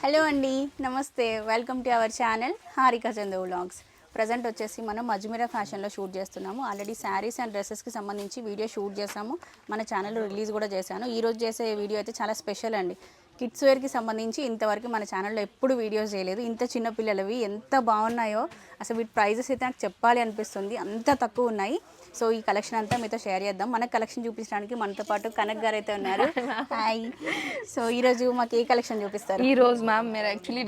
Hello అండి, నమస్తే. Welcome to our channel Harika Chandu vlogs. Present వచ్చేసి మనం అజ్మీరా ఫ్యాషన్లో షూట్ చేస్తున్నాము. ఆల్రెడీ శారీస్ అండ్ డ్రెస్సెస్కి సంబంధించి వీడియో షూట్ చేసాము, మన ఛానల్లో రిలీజ్ కూడా చేశాను. ఈరోజు చేసే వీడియో అయితే చాలా స్పెషల్ అండి. కిడ్స్ వేర్కి సంబంధించి ఇంతవరకు మన ఛానల్లో ఎప్పుడు వీడియోస్ చేయలేదు. ఇంత చిన్న పిల్లలవి ఎంత బాగున్నాయో అసలు వీటి ప్రైజెస్ అయితే నాకు చెప్పాలి అనిపిస్తుంది, అంత తక్కువ ఉన్నాయి. సో ఈ కలెక్షన్ అంతా మీతో షేర్ చేద్దాం. మనకు కలెక్షన్ చూపించడానికి మనతో పాటు కనక్ గారు అయితే ఉన్నారు. హాయ్. సో ఈరోజు మాకు ఏ కలెక్షన్ చూపిస్తారు? ఈ రోజు మ్యామ్ మీరు యాక్చువల్లీ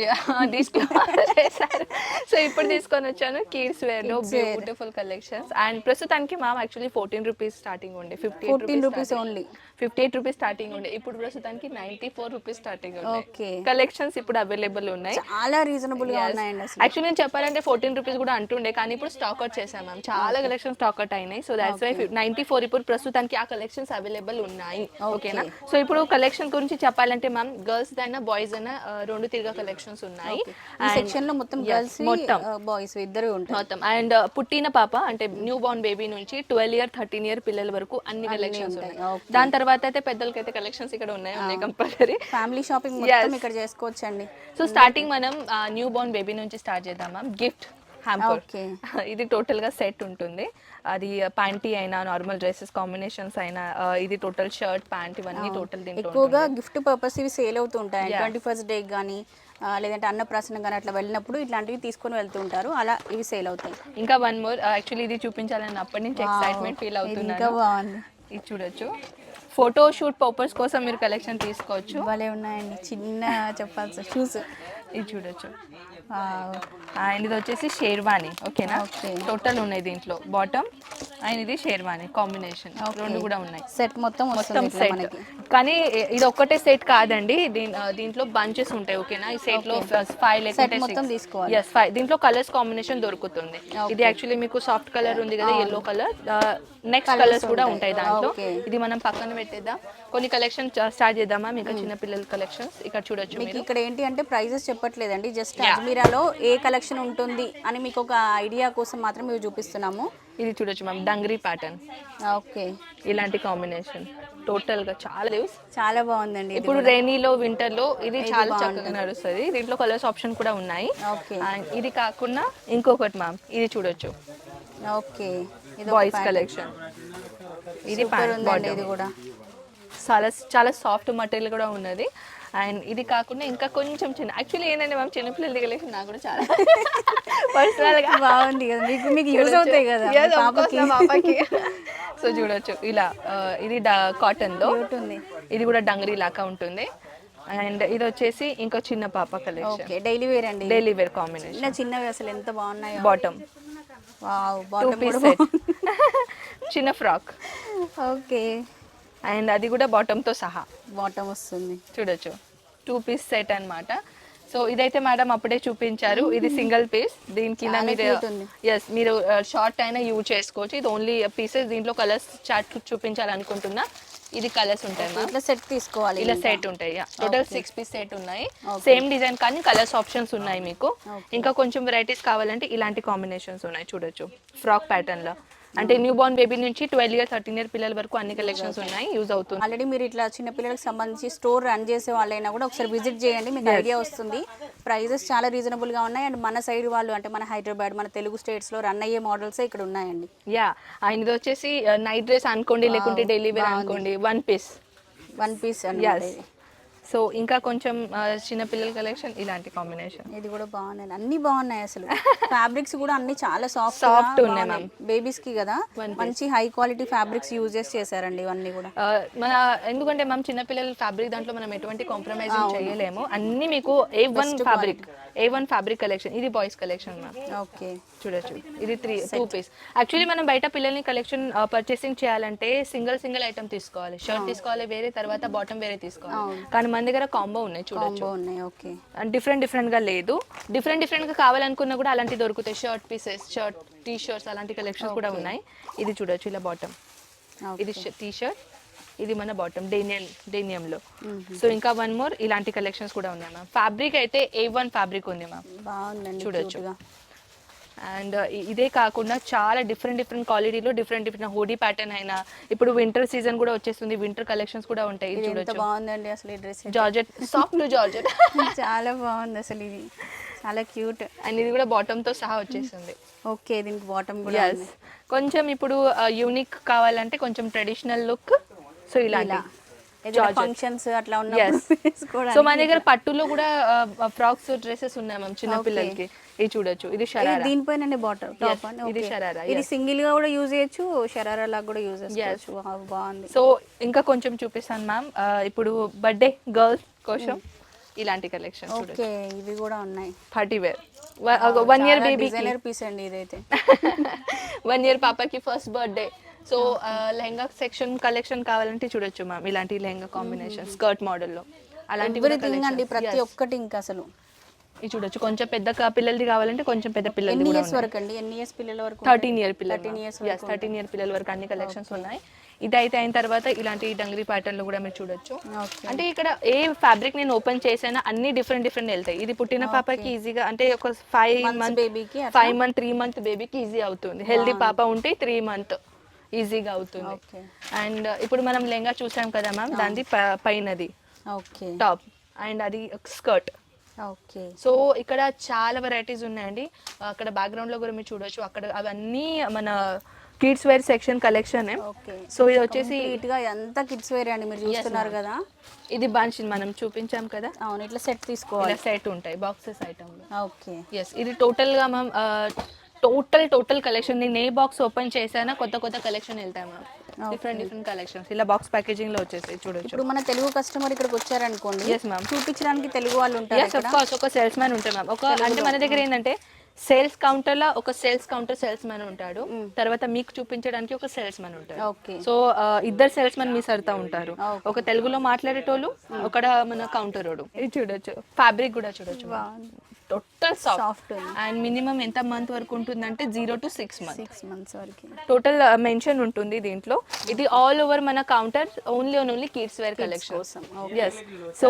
చేశారు, సో ఇప్పుడు తీసుకొని వచ్చాను కిడ్స్ వేర్ లో బ్యూటిఫుల్ కలెక్షన్స్. అండ్ ప్రస్తుతానికి మ్యామ్ యాక్చువల్లీ 14 రూపీస్ స్టార్టింగ్ ఉండే, 14 రూపీస్ ఓన్లీ, 58 రూపీస్ స్టార్టింగ్ ఉండే. ఇప్పుడు ప్రస్తుతానికి 94 రూపీస్ స్టార్టింగ్ ఉన్నాయి. ఓకే, కలెక్షన్స్ ఇప్పుడు అవైలబుల్ ఉన్నాయి, చాలా రీజనబుల్ గా ఉన్నాయండి. యాక్చువల్లీ నేను చెప్పాలంటే 14 రూపీస్ కూడా అంటుండే, కానీ ఇప్పుడు స్టాక్ అవుట్ చేసాం మ్యామ్, చాలా కలెక్షన్ స్టాక్ అవుట్ అయినాయి. సో దాట్స్ వై 94 ఇప్పుడు ప్రస్తుతానికి ఆ కలెక్షన్స్ అవైలబుల్ ఉన్నాయి. ఓకేనా? సో ఇప్పుడు కలెక్షన్ గురించి చెప్పాలంటే మ్యామ్ గర్ల్స్ అయినా బాయ్స్ అయినా రెండు తిరిగా కలెక్షన్స్ ఉన్నాయి. ఈ సెక్షన్ లో మొత్తం గర్ల్స్ మొత్తం బాయ్స్ ఇద్దరు ఉంటారు మొత్తం. అండ్ పుట్టిన పాప అంటే న్యూ బోర్న్ బేబీ నుంచి 12 ఇయర్ 13 ఇయర్ పిల్లల వరకు అన్ని కలెక్షన్స్ ఉన్నాయి. దాని తర్వాత అయితే పెద్దలకైతే కలెక్షన్స్ ఇక్కడ ఉన్నాయి కంపల్సరీ. ఫ్యామిలీ షాపింగ్ మొత్తం ఇక్కడ చేసుకోవచ్చు అండి. సో స్టార్టింగ్ మనం న్యూ బోర్న్ బేబీ నుంచి స్టార్ట్ చేద్దాం మ్యామ్. గిఫ్ట్ హ్యాంపర్, ఇది టోటల్ గా సెట్ ఉంటుంది. అది ప్యాంటీ అయినా నార్మల్ డ్రెస్సెస్ కాంబినేషన్స్ అయినా ఇది టోటల్ షర్ట్ ప్యాంట్ ఇవన్నీ టోటల్ దీంట్లో ఎక్కువగా గిఫ్ట్ పర్పస్ ఇవి సేల్ అవుతూ ఉంటాయి. 21st డే కానీ లేదంటే అన్నప్రాసన కానీ అట్లా వెళ్ళినప్పుడు ఇట్లాంటివి తీసుకొని వెళ్తూ ఉంటారు, అలా ఇవి సేల్ అవుతాయి. ఇంకా వన్ మోర్, యాక్చువల్లీ ఇది చూపించాలని అప్పటి నుంచి ఎక్సైట్మెంట్ ఫీల్ అవుతున్నాను. ఇంకా బాగుంది, ఇది చూడొచ్చు. ఫోటో షూట్ పర్పస్ కోసం మీరు కలెక్షన్ తీసుకోవచ్చు. భలే ఉన్నాయండి, చిన్న చెప్పాల్సి షూస్. ఇది చూడొచ్చు. అండ్ ఇది వచ్చేసి షేర్వాణి. ఓకేనా? టోటల్ ఉన్నాయి దీంట్లో బాటమ్ అండ్ ఇది షేర్వాణి కాంబినేషన్, రెండు కూడా ఉన్నాయి. సెట్ మొత్తం సెట్, కానీ ఇది ఒక్కటే సెట్ కాదండి, దీంట్లో బంచెస్ ఉంటాయి. ఓకేనా? ఈ సెట్ లో 5 మొత్తం తీసుకోవాలి. yes 5 దీంట్లో కలర్స్ కాంబినేషన్ దొరుకుతుంది. ఇది యాక్చువల్లీ మీకు సాఫ్ట్ కలర్ ఉంది కదా, yellow కలర్, నెక్స్ట్ కలర్స్ కూడా ఉంటాయి దాంట్లో. ఇది మనం పక్కన పెట్టేద్దాం, కొన్ని కలెక్షన్ స్టార్ట్ చేద్దామా. మీకు చిన్న పిల్లల కలెక్షన్స్ ఇక్కడ చూడొచ్చు. మీకు ఇక్కడ ఏంటి అంటే ప్రైజెస్ చెప్పట్లేదండి, జస్ట్ అజ్మీరాలో ఏ కలెక్షన్ ఉంటుంది అని మీకు ఒక ఐడియా కోసం మాత్రం మేము చూపిస్తున్నాము. ఇది చూడొచ్చు మ్యామ్, డంగ్రీ ప్యాటర్న్. ఓకే, ఇలాంటి కాంబినేషన్ టోటల్ గా చాలా బాగుందండి. ఇప్పుడు రైనీలో వింటర్ లో ఇది చాలా చక్కగా నడుస్తుంది. దీంట్లో కలర్స్ ఆప్షన్ కూడా ఉన్నాయి. ఇది కాకుండా ఇంకొకటి మ్యామ్, ఇది చూడొచ్చు. Okay, boys collection. ఇది ఇది కూడా చాలా సాఫ్ట్ మెటీరియల్ కూడా ఉన్నది. అండ్ ఇది కాకుండా ఇంకా కొంచెం చిన్న, యాక్చువల్లీ ఏంటంటే మ్యామ్ చిన్నపిల్లల కలెక్షన్ నాకు కూడా చాలా పర్సనల్ గా బాగుంది కదా, మీకు యూజ్ అవుతాయి కదా పాపకి. సో చూడొచ్చు ఇలా, ఇది కాటన్ లో, ఇది కూడా డంగరీ లాగా ఉంటుంది. అండ్ ఇది వచ్చేసి ఇంకా చిన్న పాప కలెక్షన్, డైలీ వేర్ అండి, డైలీ వేర్ కాంబినేషన్. చిన్నవి అసలు ఎంత బాగున్నాయి. బాటమ్, చిన్న ఫ్రాక్. ఓకే, అండ్ అది కూడా బాటమ్ తో సహా బాటమ్ వస్తుంది. చూడొచ్చు, 2 పీస్ సెట్ అన్నమాట. సో ఇదైతే మేడం అప్పుడే చూపించారు, ఇది సింగిల్ పీస్. దీని కింద మీరు షార్ట్ అయినా యూజ్ చేసుకోవచ్చు. ఇది ఓన్లీ పీసెస్. దీంట్లో కలర్స్ చార్ట్ చూపించాలనుకుంటున్నా. ఇది కలర్స్ ఉంటాయి, ఇట్లా సెట్ తీసుకోవాలి, ఇలా సెట్ ఉంటాయి. టోటల్ 6 పీస్ సెట్ ఉన్నాయి, సేమ్ డిజైన్ కానీ కలర్స్ ఆప్షన్స్ ఉన్నాయి మీకు. ఇంకా కొంచెం వెరైటీస్ కావాలంటే ఇలాంటి కాంబినేషన్స్ ఉన్నాయి. చూడొచ్చు, ఫ్రాక్ ప్యాటర్న్ లో, అంటే న్యూ బోర్న్ బేబీ నుంచి 12 ఇయర్ 13 ఇయర్ పిల్లల వరకు అన్ని కలెక్షన్స్ ఉన్నాయి, యూజ్ అవుతుంది. ఆల్రెడీ మీరు ఇట్లా చిన్న పిల్లలకు సంబంధించి స్టోర్ రన్ చేసే వాళ్ళైనా కూడా ఒకసారి విజిట్ చేయండి, మీకు ఐడియా వస్తుంది. ప్రైజెస్ చాలా రీజనబుల్ గా ఉన్నాయి. అండ్ మన సైడ్ వాళ్ళు అంటే మన హైదరాబాద్, మన తెలుగు స్టేట్స్ లో రన్ అయ్యే మోడల్స్ ఇక్కడ ఉన్నాయండి. అండ్ ఇది వచ్చేసి నైట్ డ్రెస్ అనుకోండి, లేకుంటే డైలీ వేర్ అనుకోండి, వన్ పీస్ అండి. సో ఇంకా కొంచెం చిన్న పిల్లల కలెక్షన్, ఇలాంటి కాంబినేషన్. ఇది కూడా బాగున్నాయి, అన్ని బాగున్నాయి అసలు. ఫ్యాబ్రిక్స్ కూడా అన్ని చాలా సాఫ్ట్ ఉన్నాయి మ్యామ్, బేబీస్ కి కదా, మంచి హై క్వాలిటీ ఫ్యాబ్రిక్స్ యూజ్ చేశారండి ఇవన్నీ కూడా. మన ఎందుకంటే మ్యామ్ చిన్న పిల్లల ఫ్యాబ్రిక్ దాంట్లో మనం ఎటువంటి కాంప్రమైజింగ్ చేయలేము. అన్ని మీకు A1 ఫ్యాబ్రిక్ కలెక్షన్. ఇది బాయ్స్ కలెక్షన్ మ్యామ్. ఓకే, చూడొచ్చు, ఇది 2 పీస్. యాక్చువల్లీ మనం బయట పిల్లల్ని కలెక్షన్ పర్చేసింగ్ చేయాలంటే సింగిల్ ఐటమ్ తీసుకోవాలి, షర్ట్ తీసుకోవాలి వేరే, తర్వాత బాటమ్ వేరే తీసుకోవాలి. కానీ మన దగ్గర కాంబో ఉన్నాయి, చూడొచ్చు. డిఫరెంట్ గా లేదు, డిఫరెంట్ గా కావాలనుకున్నా కూడా అలాంటి దొరుకుతాయి. షర్ట్ పీసెస్, టీ షర్ట్స్ అలాంటి కలెక్షన్స్ కూడా ఉన్నాయి. ఇది చూడొచ్చు, ఇలా బాటమ్, ఇది టీ షర్ట్, ఇది మన బాటమ్ డేనియం లో. సో ఇంకా వన్ మోర్, ఇలాంటి కలెక్షన్స్ కూడా ఉన్నాయి మ్యామ్. ఫ్యాబ్రిక్ అయితే A1 ఫ్యాబ్రిక్ ఉంది మ్యామ్, బాగుందండి, చూడొచ్చు. అండ్ ఇదే కాకుండా చాలా డిఫరెంట్ క్వాలిటీలో డిఫరెంట్ హోడీ ప్యాటర్న్ అయినా, ఇప్పుడు వింటర్ సీజన్ కూడా వచ్చేస్తుంది, వింటర్ కలెక్షన్స్ కూడా ఉంటాయి. ఇది ఎంత చూడొచ్చు, బాగుందండి అసలు ఈ డ్రెస్. Georgette, soft georgette. చాలా బాగుంది అసలు, ఇది చాలా క్యూట్. అండ్ ఇది కూడా బాటమ్ తో సహా వచ్చేస్తుంది. ఓకే, దీనికి బాటమ్ కూడా ఎస్, కొంచెం ఇప్పుడు యూనిక్ కావాలంటే కొంచెం ట్రెడిషనల్ లుక్, సో ఇలా ఫంక్షన్స్ అట్లా ఉన్న. సో మన దగ్గర పట్టులో కూడా ఫ్రాక్స్ డ్రెస్సెస్ ఉన్నాయి మ్యామ్ చిన్న పిల్లలకి. ఇది చూడొచ్చు, ఇది షరారా. దీనిపైన బాటమ్ టాప్ అని. ఇది షరారా. ఇది సింగిల్ గా కూడా యూజ్ చేయొచ్చు, షరారా లాగా కూడా యూజ్ చేసుకోవచ్చు. బాగుంది. సో ఇంకా కొంచెం చూపిస్తాను మ్యామ్. ఇప్పుడు బర్త్డే గర్ల్స్ కోసం ఇలాంటి కలెక్షన్ ఓకే, ఇవి కూడా ఉన్నాయి. Party wear, 1 year baby designer piece అండి ఇదైతే. 1 year పాపకి first birthday. So lehenga section collection కావాలంటే చూడొచ్చు మ్యామ్, ఇలాంటి లెహంగా కాంబినేషన్ స్కర్ట్ మోడల్లో అలాంటివి అండి, ప్రతి ఒక్కటి ఇంకా అసలు. ఇది చూడొచ్చు, కొంచెం పెద్ద పిల్లలది కావాలంటే కొంచెం పెద్ద పిల్లలది కూడా ఇయర్స్ వరకు అండి, ఎన్ని ఇయర్స్ పిల్లల వరకు? 13 year పిల్లలు. 13 year పిల్లల వరకు అన్ని కలెక్షన్స్ ఉన్నాయి. ఇదైతే అయిన తర్వాత ఇలాంటి డంగరీ ప్యాటర్న్ లో కూడా మీరు చూడొచ్చు. అంటే ఇక్కడ ఏ ఫ్యాబ్రిక్ నేను ఓపెన్ చేసినా అన్ని డిఫరెంట్ వెళ్తాయి. ఇది పుట్టిన పాపకి ఈజీగా, అంటే ఒక 5 month బేబీకి, 5 month 3 month బేబీకి ఈజీ అవుతుంది. హెల్దీ పాప ఉంటే 3 month ఈజీగా అవుతుంది. అండ్ ఇప్పుడు మనం లెహంగా చూసాం కదా మ్యామ్, దాని పైనది టాప్ అండ్ అది స్కర్ట్. ఓకే, సో ఇక్కడ చాలా వెరైటీస్ ఉన్నాయండి. అక్కడ బ్యాక్గ్రౌండ్ లో కూడా మీరు చూడొచ్చు, అక్కడ అవన్నీ మన kids wear section collection. So ఇది వచ్చేసి అంతా కిడ్స్ వేర్ అండి, మీరు చూస్తున్నారు కదా. ఇది బంచ్ మనం చూపించాం కదా. అవును, ఇట్లా సెట్ తీసుకోవాలి, సెట్ ఉంటాయి బాక్సెస్ ఐటమ్. ఓకే, ఎస్, ఇది టోటల్ గా మ్యామ్ టోటల్ కలెక్షన్. నేను ఏ బాక్స్ ఓపెన్ చేసానా కొత్త కలెక్షన్ వెళ్తాయి మ్యామ్. డిఫరెంట్ కలెక్షన్స్ ఇలా బాక్స్ ప్యాకేజింగ్ లో వచ్చేసాయి చూడొచ్చు. ఇప్పుడు మన తెలుగు కస్టమర్ ఇక్కడికి వచ్చారనుకోండి, ఎస్ మ్యామ్, చూపించడానికి తెలుగు వాళ్ళు ఉంటారు. ఎస్ ఆఫ్ కోర్స్, ఒక సేల్స్ మ్యాన్ ఉంటారు మ్యామ్. అంటే మన దగ్గర ఏంటంటే సేల్స్ కౌంటర్ లో ఒక సేల్స్ మ్యాన్ ఉంటాడు, తర్వాత మీకు చూపించడానికి ఒక సేల్స్ మ్యాన్ ఉంటాడు. సో ఇద్దరు సేల్స్ మ్యాన్ మీ సరితా ఉంటారు. ఒక తెలుగులో మాట్లాడేటోళ్ళు, ఒక మన కౌంటర్ రోడ్. ఇది చూడొచ్చు, ఫ్యాబ్రిక్ కూడా చూడొచ్చు, టోటల్ సాఫ్ట్. అండ్ మినిమం ఎంత మంత్ వరకు ఉంటుందంటే 0 to 6 months వరకు టోటల్ మెన్షన్ ఉంటుంది దీంట్లో. ఇది ఆల్ ఓవర్ మన counter only kids wear collection. Yes, so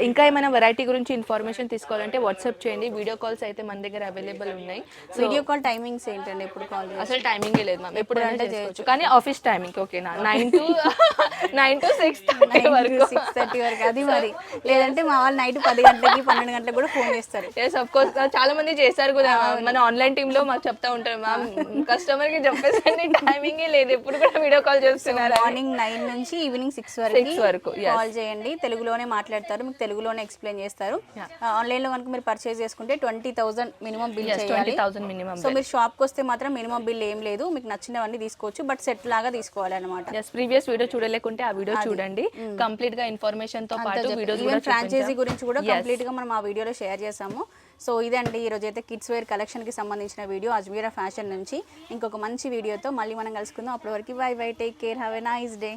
ఇంకా ఏమైనా వెరైటీ గురించి ఇన్ఫర్మేషన్ తీసుకోవాలంటే వాట్సాప్ చేయండి. వీడియో కాల్స్ అయితే మన దగ్గర అవైలబుల్ ఉన్నాయి. వీడియో కాల్ టైమింగ్స్ ఏంటంటే ఎప్పుడు కాల్? అసలు టైమింగే లేదు మ్యామ్, ఎప్పుడైనా చేయొచ్చు, కానీ ఆఫీస్ టైమింగ్ ఓకేనా, 9 to 6:30 వరకు. 6:30 వరకు అది మరి. లేదంటే మా వాళ్ళు నైట్ 10 గంటలకి 12 గంటలకు కూడా ఫోన్ చేస్తారు. ఎస్ ఆఫ్ కోర్స్, చాలా మంది చేస్తారు కూడా. మన ఆన్లైన్ టీమ్ లో మాకు చెప్తా ఉంటారు మ్యామ్, కస్టమర్ కి చెప్పేసండి టైమింగ్ లేదు, ఎప్పుడు కూడా వీడియో కాల్ చేస్తున్నారు. మార్నింగ్ 9 నుంచి ఈవినింగ్ 6 వరకు కాల్ చేయండి. తెలుగులోనే మాట్లాడతారు, మీకు తెలుగులోనే ఎక్స్ప్లెయిన్ చేస్తారు. ఆన్లైన్ లో కనుక మీరు పర్చేస్ చేసుకుంటే 20,000 మినిమం బిల్ చేయాలి. 20,000 మినిమం. సో మీరు షాప్ కి వస్తే మాత్రం మినిమం బిల్ ఏం లేదు, మీకు నచ్చినవన్నీ తీసుకోవచ్చు, బట్ సెట్ లాగా తీసుకోవాలి అనమాట. ప్రీవియస్ వీడియో చూడలేకుంటే ఆ వీడియో చూడండి, కంప్లీట్ గా ఇన్ఫర్మేషన్ తో పాటు వీడియోస్ కూడా, ఫ్రాంచైజీ గురించి కూడా కంప్లీట్ గా మనం ఆ వీడియోలో షేర్ చేసాము. సో ఇదండి ఈరోజు అయితే కిడ్స్ వేర్ కలెక్షన్కి సంబంధించిన వీడియో అజ్మీరా ఫ్యాషన్ నుంచి. ఇంకొక మంచి వీడియోతో మళ్ళీ మనం కలుసుకుందాం. అప్పటి వరకు by by, take care, have a nice day.